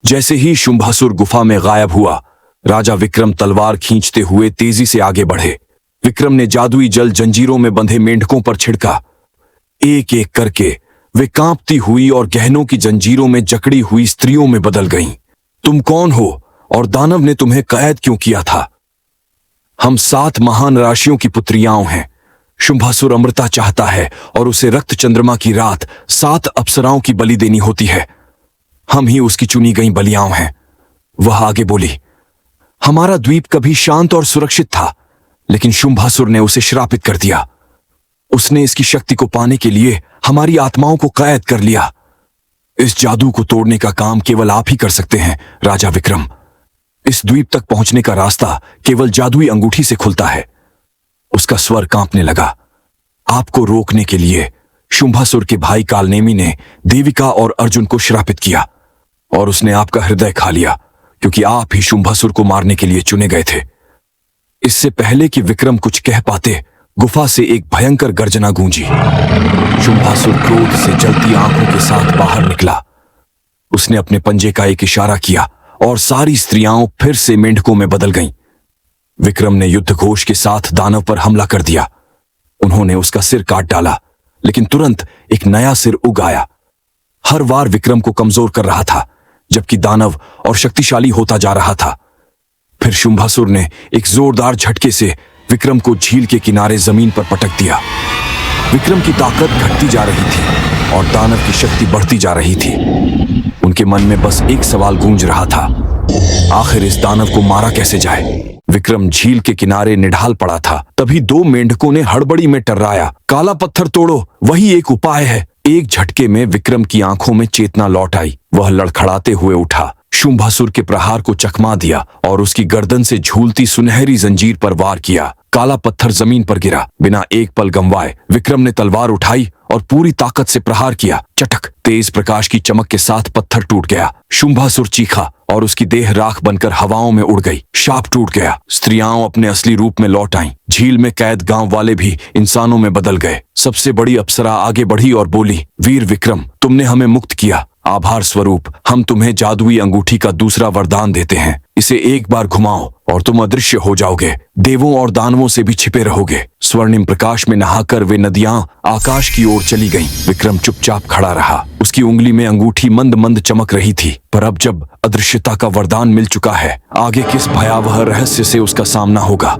जैसे ही शुंभासुर गुफा में गायब हुआ, राजा विक्रम तलवार खींचते हुए तेजी से आगे बढ़े। विक्रम ने जादुई जल जंजीरों में बंधे मेंढकों पर छिड़का। एक एक करके वे कांपती हुई और गहनों की जंजीरों में जकड़ी हुई स्त्रियों में बदल गईं। तुम कौन हो और दानव ने तुम्हें कैद क्यों किया था? हम 7 महान राशियों की पुत्रियां हैं। शुंभासुर अमृता चाहता है और उसे रक्त चंद्रमा की रात 7 अप्सराओं की बलि देनी होती है। हम ही उसकी चुनी गई बलियां हैं। वह आगे बोली, हमारा द्वीप कभी शांत और सुरक्षित था, लेकिन शुंभासुर ने उसे श्रापित कर दिया। उसने इसकी शक्ति को पाने के लिए हमारी आत्माओं को कैद कर लिया। इस जादू को तोड़ने का काम केवल आप ही कर सकते हैं, राजा विक्रम। इस द्वीप तक पहुंचने का रास्ता केवल जादुई अंगूठी से खुलता है। उसका स्वर कांपने लगा। आपको रोकने के लिए शुंभासुर के भाई कालनेमी ने देविका और अर्जुन को श्रापित किया और उसने आपका हृदय खा लिया, क्योंकि आप ही शुंभासुर को मारने के लिए चुने गए थे। इससे पहले कि विक्रम कुछ कह पाते, गुफा से एक भयंकर गर्जना गूंजी। शुंभासुर क्रोध से जलती आंखों के साथ बाहर निकला। उसने अपने पंजे का एक इशारा किया और सारी स्त्रियां फिर से मेंढकों में बदल गईं। विक्रम ने युद्ध घोष के साथ दानव पर हमला कर दिया। उन्होंने उसका सिर काट डाला, लेकिन तुरंत एक नया सिर उग आया। हर वार विक्रम को कमजोर कर रहा था, जबकि दानव और शक्तिशाली होता जा रहा था। फिर शुंभासुर ने एक जोरदार झटके से विक्रम को झील के किनारे जमीन पर पटक दिया। विक्रम की ताकत घटती जा रही थी और दानव की शक्ति बढ़ती जा रही थी। उनके मन में बस एक सवाल गूंज रहा था, आखिर इस दानव को मारा कैसे जाए? विक्रम झील के किनारे निढाल पड़ा था। तभी 2 मेंढकों ने हड़बड़ी में टर्राया, काला पत्थर तोड़ो, वही एक उपाय है। एक झटके में विक्रम की आंखों में चेतना लौट आई। वह लड़खड़ाते हुए उठा, शुंभासुर के प्रहार को चकमा दिया और उसकी गर्दन से झूलती सुनहरी जंजीर पर वार किया। काला पत्थर जमीन पर गिरा। बिना एक पल गंवाए विक्रम ने तलवार उठाई और पूरी ताकत से प्रहार किया। चटक! तेज प्रकाश की चमक के साथ पत्थर टूट गया। शुंभासुर चीखा और उसकी देह राख बनकर हवाओं में उड़ गई। शाप टूट गया। स्त्रियां अपने असली रूप में लौट आईं। झील में कैद गांव वाले भी इंसानों में बदल गए। सबसे बड़ी अप्सरा आगे बढ़ी और बोली, वीर विक्रम, तुमने हमें मुक्त किया। आभार स्वरूप हम तुम्हें जादुई अंगूठी का दूसरा वरदान देते हैं। इसे एक बार घुमाओ और तुम अदृश्य हो जाओगे। देवों और दानवों से भी छिपे रहोगे। स्वर्णिम प्रकाश में नहाकर वे नदियां आकाश की ओर चली गईं। विक्रम चुपचाप खड़ा रहा। उसकी उंगली में अंगूठी मंद मंद चमक रही थी। पर अब जब अदृश्यता का वरदान मिल चुका है, आगे किस भयावह रहस्य से उसका सामना होगा?